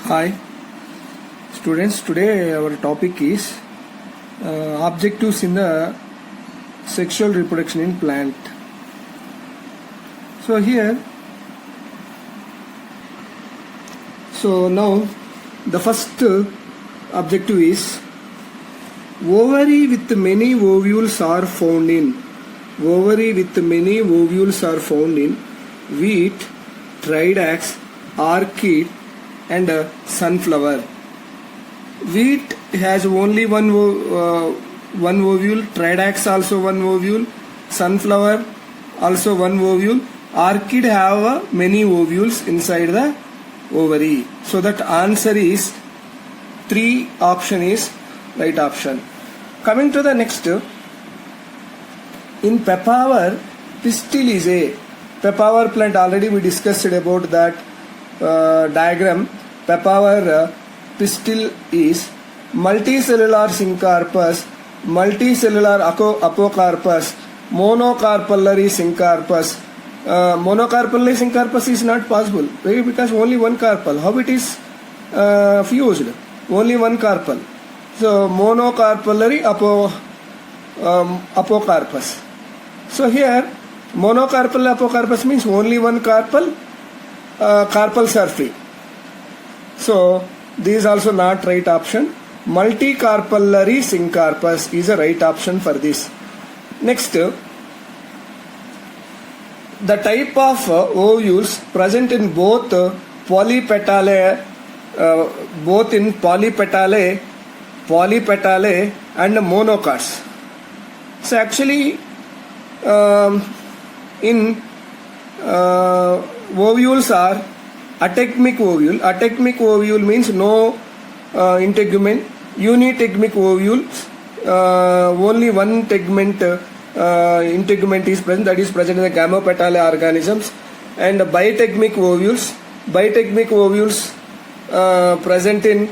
Hi students, today our topic is objectives in the sexual reproduction in plant. So now the first objective is ovary with many ovules are found in wheat, tridacts, orchid and sunflower. Wheat has only one ovule, tridacts also one ovule, sunflower also one ovule, orchid have many ovules inside the ovary. So that answer is 3 option is right option. Coming to the next, in Papaver, pistil is a Papaver plant. Already we discussed about that diagram. Papaver pistil is multicellular syncarpus, multicellular apocarpus, monocarpellary syncarpus. Monocarpellary syncarpus is not possible because only one carpel. How it is fused? Only one carpel. So monocarpellary apocarpus. So here monocarpal apocarpus means only one carpel. Carpels are free. So this is also not right option. Multicarpellary syncarpus is a right option for this. Next, the type of ovules present in both polypetale and monocots. So actually in ovules are ategmic ovule. Ategmic ovule means no integument. Unitegmic ovules, only one tegment integument is present, that is present in the gamopetale organisms. And bitegmic ovules present in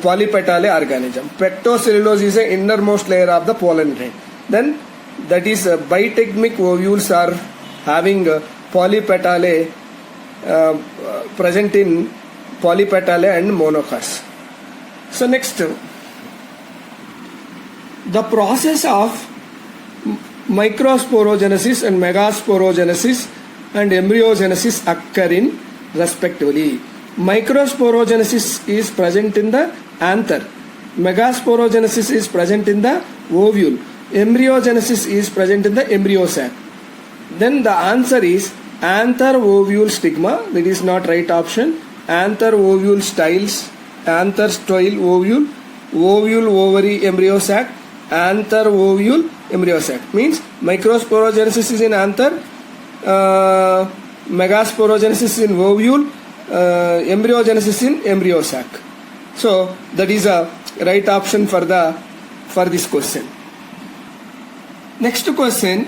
polypetale organism. Pectocellulose is the innermost layer of the pollen grain. Then that is bitegmic ovules are having polypetale present in polypetale and monocots. So next, the process of microsporogenesis and megasporogenesis and embryogenesis occur in respectively. Microsporogenesis is present in the anther, megasporogenesis is present in the ovule, embryogenesis is present in the embryo sac. Then the answer is anther ovule stigma. That is not right option. Anther ovule styles, anther style ovule, ovule ovary embryo sac, anther ovule embryo sac. Means microsporogenesis is in anther, megasporogenesis in ovule, embryogenesis in embryo sac. So that is a right option for this question. Next question.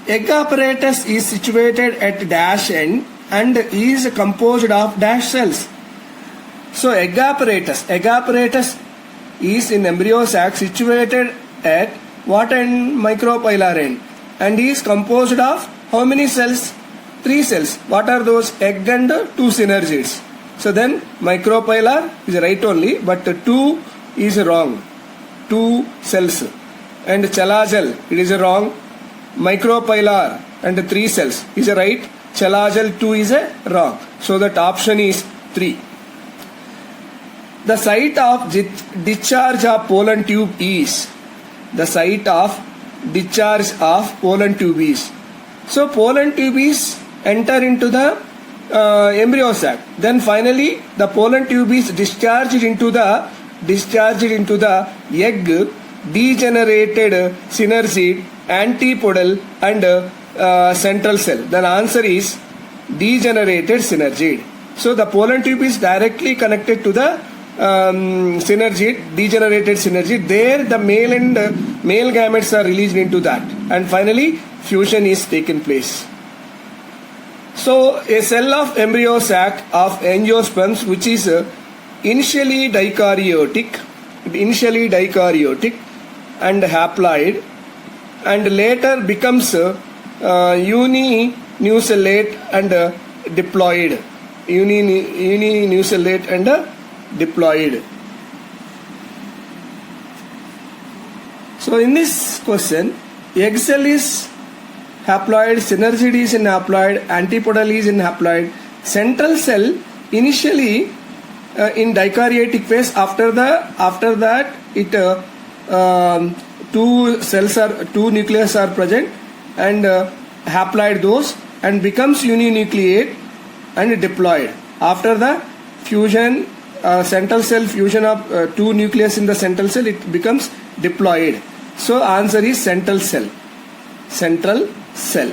Egg apparatus is situated at dash end and is composed of dash cells. So egg apparatus is in embryo sac situated at what end? Micropylar end, and is composed of how many cells? 3 cells. What are those? Egg and 2 synergids. So then micropylar is right only, but 2 is wrong. 2 cells. And chelagel, it is wrong. Micropylar and 3 cells is a right. Chelagel 2 is a wrong. So that option is 3. The site of discharge of pollen tube is. The site of discharge of pollen tube is. So pollen tube is enter into the embryo sac. Then finally the pollen tube is discharged into the egg, degenerated synergid, antipodal and central cell. Then answer is degenerated synergid. So the pollen tube is directly connected to the synergid, degenerated synergid. There the male gametes are released into that, and finally fusion is taken place. So a cell of embryo sac of angiosperms which is initially dikaryotic and haploid and later becomes uninucellate and diploid. uninucleate and diploid. So in this question, egg cell is haploid, synergid is in haploid, antipodal is in haploid, central cell initially in dikaryotic phase. After that it two nucleus are present and haploid those and becomes uninucleate and diploid. After the fusion, central cell fusion of two nucleus in the central cell, it becomes diploid. So answer is central cell. Central cell.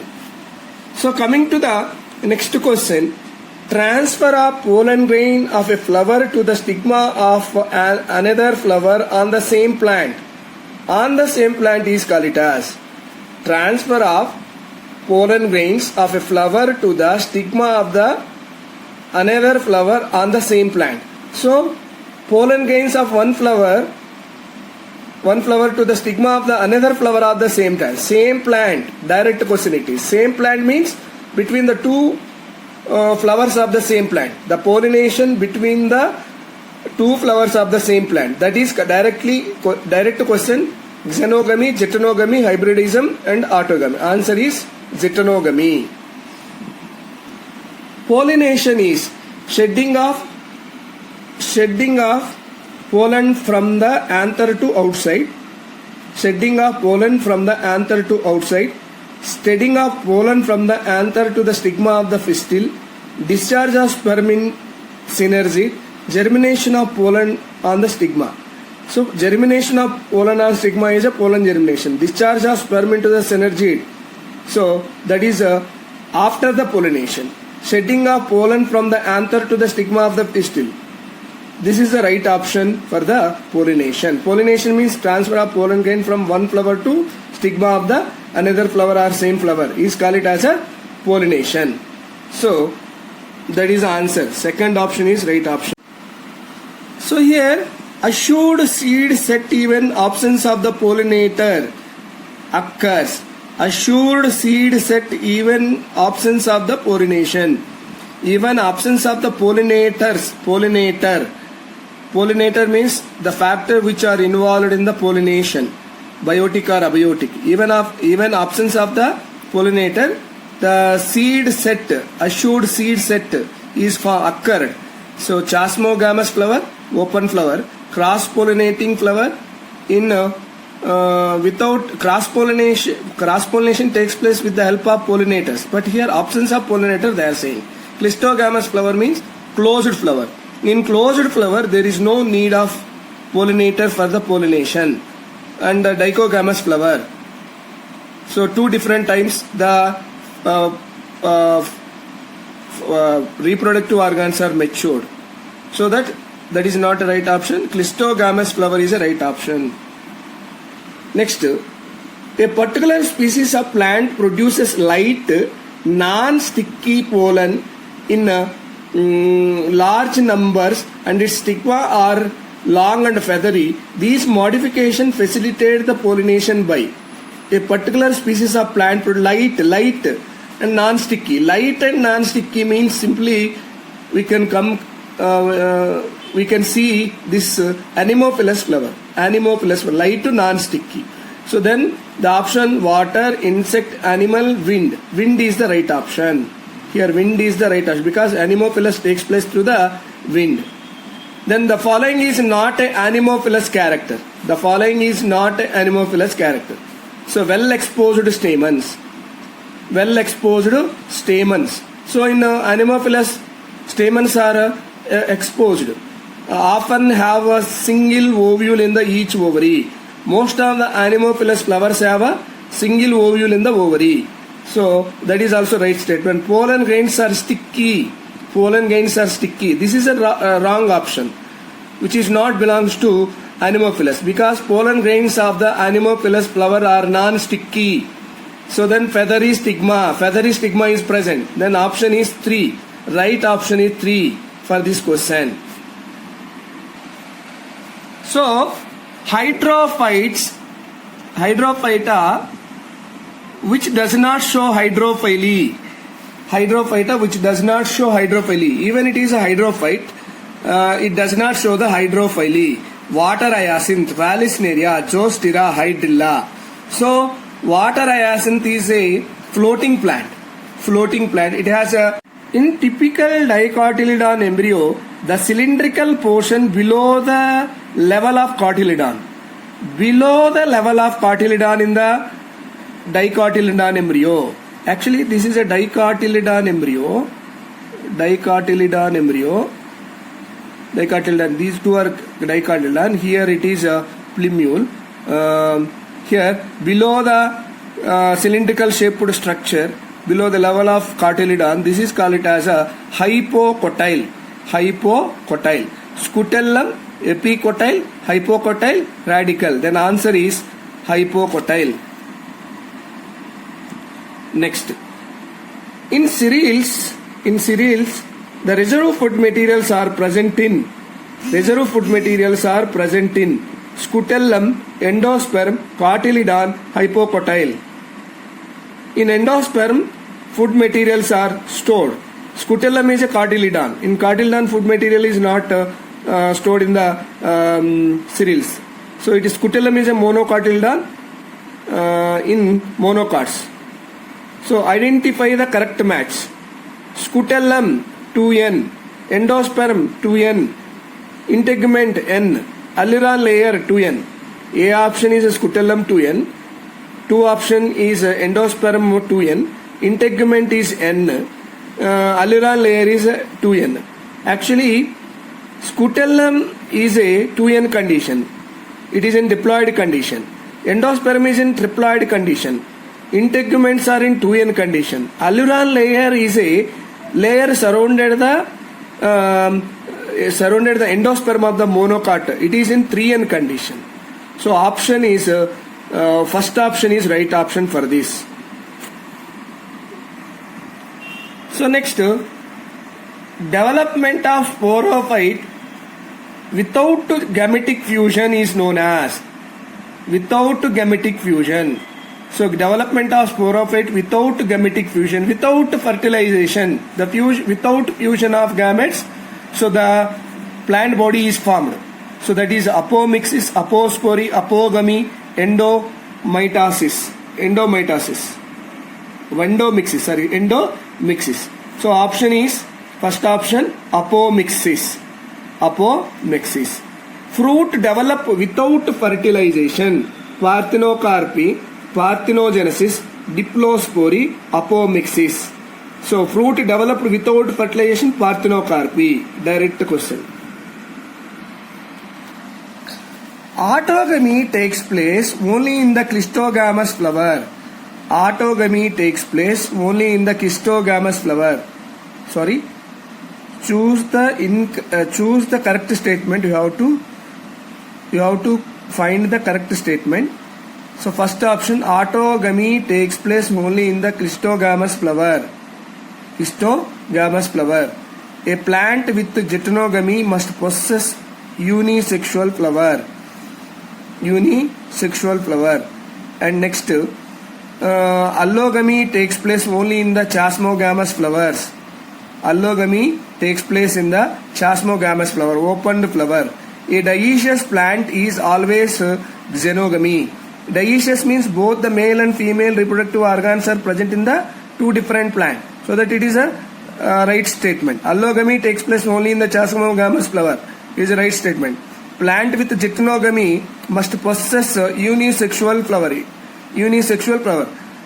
So coming to the next question, transfer of pollen grain of a flower to the stigma of another flower on the same plant. On the same plant is called it as transfer of pollen grains of a flower to the stigma of the another flower on the same plant. So pollen grains of one flower to the stigma of the another flower at the same time. Same plant. Direct question it is. Same plant means between the two flowers of the same plant. The pollination between the two flowers of the same plant. That is direct question. Xenogamy, geitonogamy, hybridism and autogamy. Answer is geitonogamy. Pollination is shedding of pollen from the anther to outside, shedding of pollen from the anther to outside, shedding of pollen from the anther to the stigma of the pistil, discharge of sperm in synergid, germination of pollen on the stigma. So germination of pollen on stigma is a pollen germination. Discharge of sperm into the synergid. So that is after the pollination. Shedding of pollen from the anther to the stigma of the pistil. This is the right option for the pollination. Pollination means transfer of pollen grain from one flower to stigma of the another flower or same flower. Is called it as a pollination. So that is the answer. Second option is right option. So here assured seed set even absence of the pollinator occurs. Assured seed set even absence of the pollination. Even absence of the pollinator. Pollinator means the factor which are involved in the pollination, biotic or abiotic. Even absence of the pollinator, the seed set, assured seed set is occurred. So chasmogamous flower, open flower, cross-pollinating flower in without cross-pollination takes place with the help of pollinators. But here absence of pollinator they are saying. Clistogamous flower means closed flower. In closed flower there is no need of pollinator for the pollination. And the dichogamous flower. So two different times the reproductive organs are matured. So that is not a right option. Clistogamous flower is a right option. Next, a particular species of plant produces light, non-sticky pollen in large numbers and its stigma are long and feathery. These modifications facilitate the pollination by a particular species of plant light and non-sticky. Light and non-sticky means simply we can see this anemophilous flower. Anemophilous flower, light to non-sticky. So then the option water, insect, animal, wind. Wind is the right option. Here wind is the right option because anemophilous takes place through the wind. Then the following is not an anemophilous character. The following is not an anemophilous character. So well exposed stamens. Well exposed stamens. So in anemophilous, stamens are exposed. Often have a single ovule in the each ovary. Most of the anemophilous flowers have a single ovule in the ovary. So that is also right statement. Pollen grains are sticky. Pollen grains are sticky. This is a wrong option, which is not belongs to anemophilous because pollen grains of the anemophilous flower are non-sticky. So then feathery stigma is present. Then option is 3. Right option is 3 for this question. So hydrophyta which does not show hydrophily. hydrophyta which does not show hydrophyly. Even it is a hydrophyte, it does not show the hydrophyly. Water hyacinth, Vallisneria, Zostera, hydrilla. So water hyacinth is a floating plant. Floating plant. It has a, in typical dicotyledon embryo, the cylindrical portion below the level of cotyledon. Below the level of cotyledon in the dicotyledon embryo. Actually, this is a dicotyledon embryo. Dicotyledon embryo. Dicotyledon. These two are dicotyledon. Here it is a plumule. Here below the cylindrical shaped structure, below the level of cotyledon, this is called it as a hypocotyle. Hypocotyle. Scutellum, epicotyle, hypocotyle, radical. Then answer is hypocotyle. Next, in cereals, the reserve food materials are present in scutellum, endosperm, cotyledon, hypocotyle. In endosperm, food materials are stored. Scutellum is a cotyledon. In cotyledon, food material is not stored in the cereals. So it is scutellum is a monocotyledon in monocots. So identify the correct match. Scutellum 2n, endosperm 2n, integument n, alluron layer 2n. A option is scutellum 2n, 2 option is endosperm 2n, integument is n, alluron layer is 2n. Actually, scutellum is a 2n condition. It is in diploid condition. Endosperm is in triploid condition. Integuments are in 2n condition. Alluron layer is a layer surrounded the endosperm of the monocot. It is in 3n condition. So option is first option is right option for this. So next, development of sporophyte without gametic fusion is known as So development of sporophyte without gametic fusion, without fertilization, without fusion of gametes, so the plant body is formed. So that is apomixis, apospory, apogamy, endomyxis. So option is first option, apomixis. Fruit develop without fertilization, parthenocarpy, parthenogenesis, diplospory, apomixis. So fruit developed without fertilization, parthenocarpy. Direct question. Autogamy takes place only in the clistogamous flower. Sorry. Choose the correct statement. You have to find the correct statement. So first option, autogamy takes place only in the clistogamous flower. A plant with geitonogamy must possess unisexual flower. And next, allogamy takes place only in the chasmogamous flowers. Opened flower. A dioecious plant is always xenogamy. Dioecious means both the male and female reproductive organs are present in the two different plants. So that it is a right statement. Allogamy takes place only in the chasmogamous flower. It is a right statement. Plant with geitonogamy must possess unisexual flower.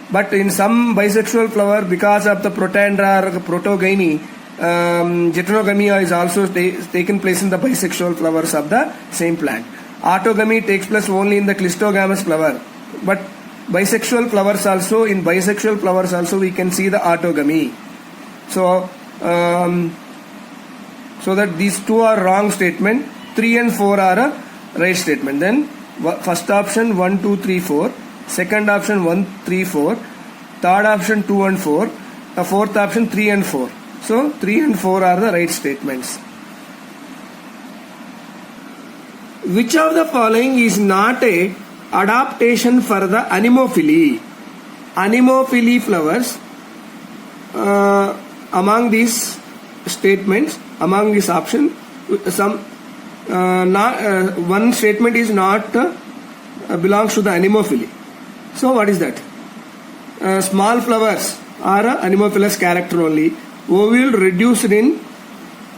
But in some bisexual flower, because of the protandra or protogyny, geitonogamy is also taken place in the bisexual flowers of the same plant. Autogamy takes place only in the clistogamous flower, but bisexual flowers also we can see the autogamy. So that these two are wrong statement. 3 and 4 are a right statement. Then first option 1, 2, 3, 4. Second option 1, 3, 4. Third option 2 and 4. The fourth option 3 and 4. So 3 and 4 are the right statements. Which of the following is not a adaptation for the anemophily? Anemophily flowers. among these statements, among this option, some one statement is not belongs to the anemophily. So what is that? Small flowers are a anemophilous character only. Ovules reduced in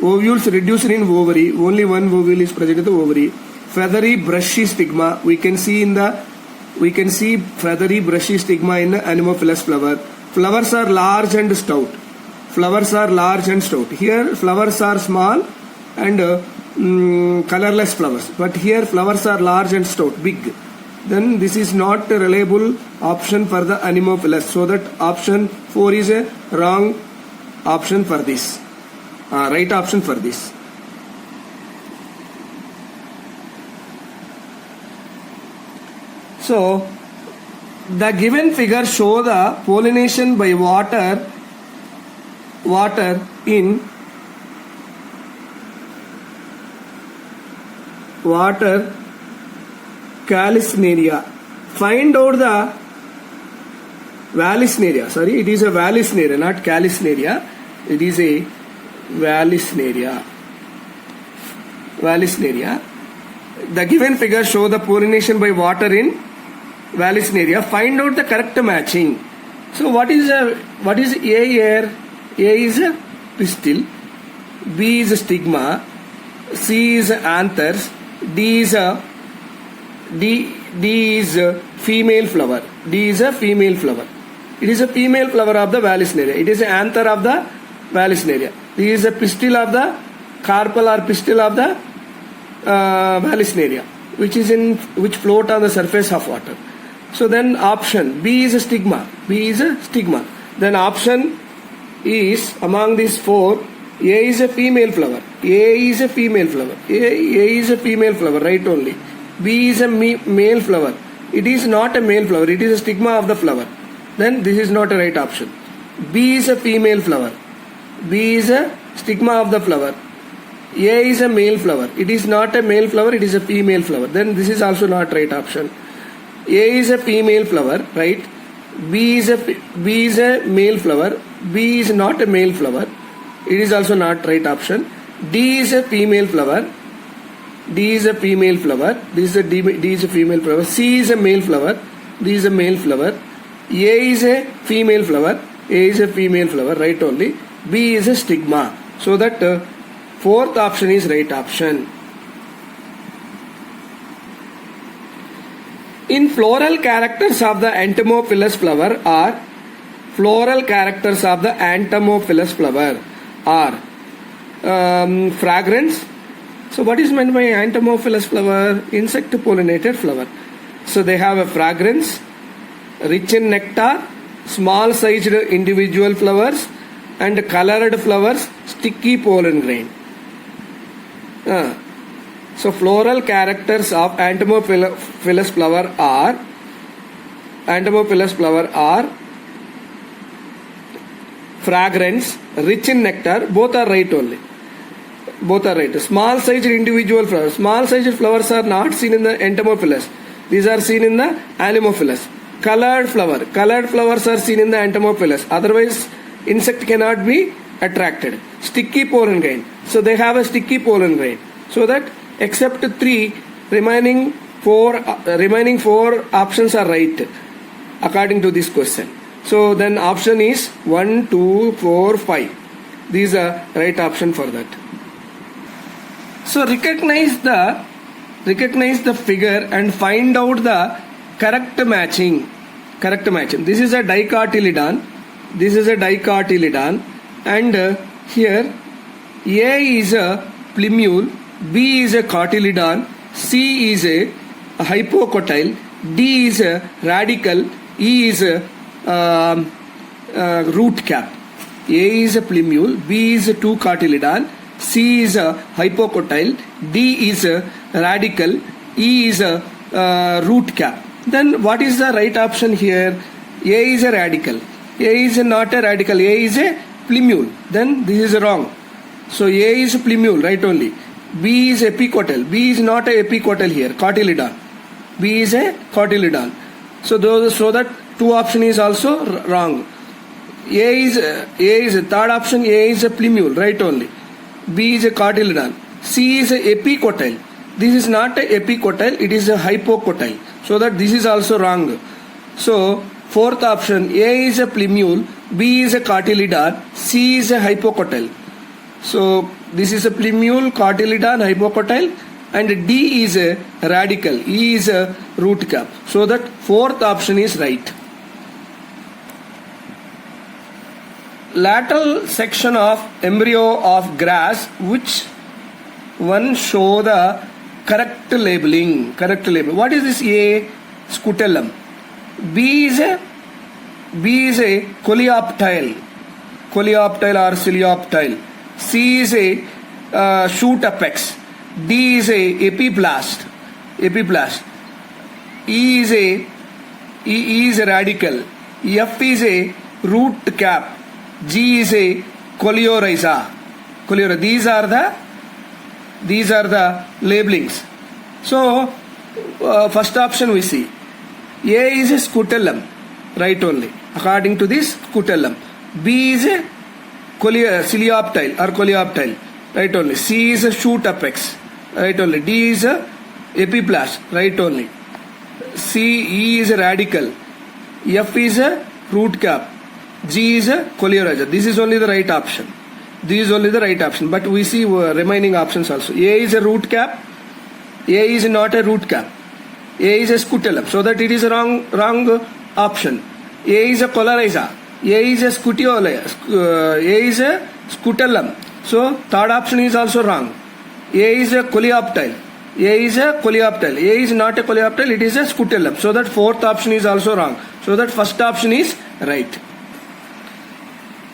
ovary. Only one ovule is present in the ovary. Feathery brushy stigma. We can see feathery brushy stigma in anemophilous flower. Flowers are large and stout. Here flowers are small and colorless flowers. But here flowers are large and stout, big. Then this is not a reliable option for the anemophilous. So that option 4 is a wrong option for this. Right option for this. So the given figure show the pollination by water in Vallisneria. Find out the Vallisneria. Sorry, it is a Vallisneria, not Callisneria. It is a Vallisneria. The given figure show the pollination by water in Vallisneria. Find out the correct matching. So what is A here? A is a pistil, B is a stigma, C is anthers, D is a female flower. It is a female flower of the Vallisneria. It is an anther of the Vallisneria. This is a pistil of the carpel or pistil of the Vallisneria, which float on the surface of water. So then option B is a stigma. Then option is among these 4. A is a female flower. A is a female flower, right only. B is a male flower. It is not a male flower. It is a stigma of the flower. Then this is not a right option. B is a female flower. B is a stigma of the flower. A is a male flower. It is not a male flower. It is a female flower. Then this is also not right option. A is a female flower, right? B is a male flower. B is not a male flower. It is also not right option. D is a female flower. D is a female flower. D is a female flower. C is a male flower. D is a male flower. A is a female flower. A is a female flower, right only. B is a stigma. So that fourth option is right option. In floral characters of the entomophilous flower are fragrance. So what is meant by entomophilous flower? Insect pollinated flower. So they have a fragrance, rich in nectar, small sized individual flowers, and colored flowers, sticky pollen grain. So floral characters of entomophilous flower are fragrance, rich in nectar. Both are right only. Small sized individual flowers. Small sized flowers are not seen in the entomophilous. These are seen in the anemophilous. Colored flowers are seen in the entomophilous. Otherwise, insect cannot be attracted. Sticky pollen grain. So they have a sticky pollen grain. So that except 3, remaining four options are right according to this question. So then option is 1, 2, 4, 5. These are right option for that. So recognize the figure and find out the correct matching. This is a dicotyledon. And here A is a plumule, B is a cotyledon, C is a hypocotyl, D is a radical, E is a root cap. A is a plumule, B is a 2 cotyledon, C is a hypocotyl, D is a radical, E is a root cap. Then what is the right option here? A is a radical. A is not a radical. A is a plumule. Then this is wrong. So A is a plumule, right only. B is epicotyl. B is not a epicotyl here. Cotyledon. B is a cotyledon. So that 2 option is also wrong. third option. A is a plumule, right only. B is a cotyledon. C is a epicotyle. This is not a epicotyle, it is a hypocotyle. So that this is also wrong. So fourth option, A is a plumule, B is a cotyledon, C is a hypocotyle. So this is a plumule, cotyledon, hypocotyle, and D is a radical, E is a root cap. So that fourth option is right. Lateral section of embryo of grass, which one show the correct labeling. What is this? A, scutellum. B is a coleoptile or coleoptile. C is a shoot apex. D is a epiblast. E is a radical. F is a root cap. G is a coleorhiza. These are the labelings. So first option we see. A is a scutellum, right only, according to this scutellum. B is a coleoptile, right only. C is a shoot apex, right only. D is a epiblast, right only. E is a radical. F is a root cap. G is a coleorhiza. This is only the right option. But we see remaining options also. A is a root cap. A is not a root cap. A is a scutellum. So that it is a wrong option. A is a coleorhiza. A is a scutellum. So third option is also wrong. A is a coleoptile. A is not a coleoptile. It is a scutellum. So that fourth option is also wrong. So that first option is right.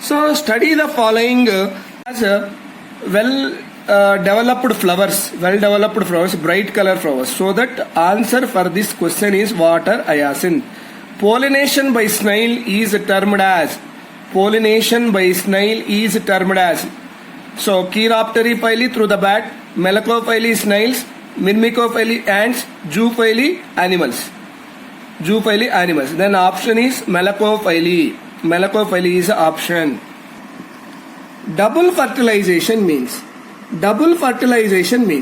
So study the following as well-developed flowers, bright color flowers. So that answer for this question is water hyacinth. Pollination by snail is termed as. So Chiropterophily through the bat, Melacophily snails, Myrmecophily ants, Zoophily animals. Then option is Melacophily. Melacophily is the option. Double fertilization means.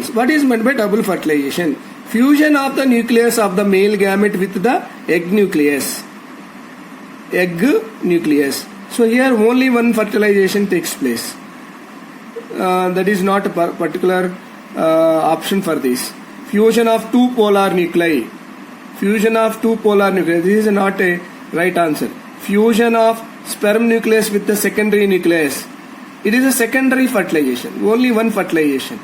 What is meant by double fertilization? Fusion of the nucleus of the male gamete with the egg nucleus. So here only one fertilization takes place. That is not a particular option for this. Fusion of two polar nuclei. This is not a right answer. Fusion of sperm nucleus with the secondary nucleus. It is a secondary fertilization. Only one fertilization.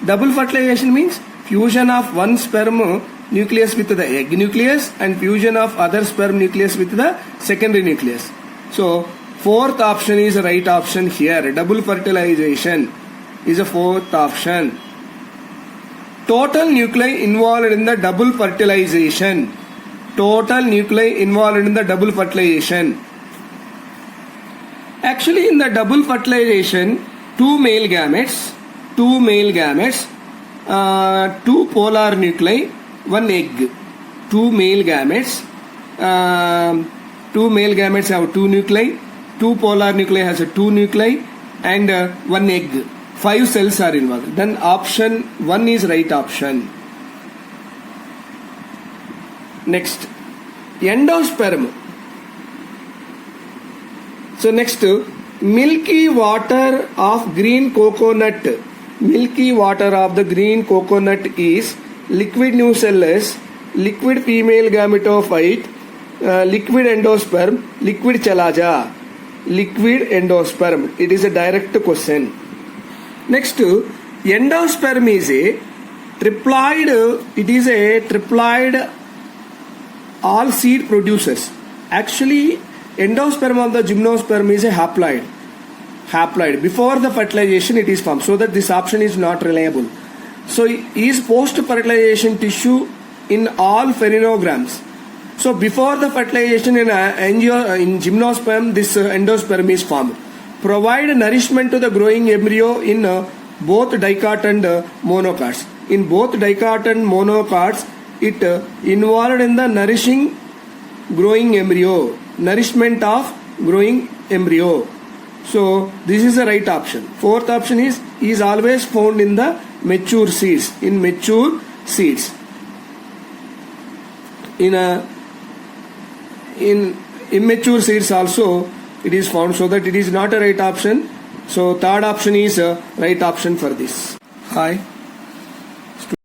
Double fertilization means fusion of one sperm nucleus with the egg nucleus and fusion of other sperm nucleus with the secondary nucleus. So fourth option is the right option here. Double fertilization is a fourth option. Total nuclei involved in the double fertilization. Actually, in the double fertilization, two male gametes, two polar nuclei, one egg. Two male gametes have two nuclei, two polar nuclei has two nuclei, and one egg. 5 cells are involved. Then option 1 is right option. Next, endosperm. So next, milky water of green coconut. Milky water of the green coconut is liquid nucellus, liquid female gametophyte, liquid endosperm, liquid chalaza. Liquid endosperm. It is a direct question. Next, endosperm is a triploid. It is a triploid. All seed producers. Actually, endosperm of the gymnosperm is a haploid. Before the fertilization it is formed. So that this option is not reliable. So is post-fertilization tissue in all pherenograms. So before the fertilization in gymnosperm, this endosperm is formed. Provide nourishment to the growing embryo in both dicot and monocots. In both dicot and monocots, it involved in the nourishing growing embryo. Nourishment of growing embryo. So this is the right option. Fourth option is always found in the mature seeds. In mature seeds. In immature seeds also it is found, so that it is not a right option. So third option is a right option for this. Hi.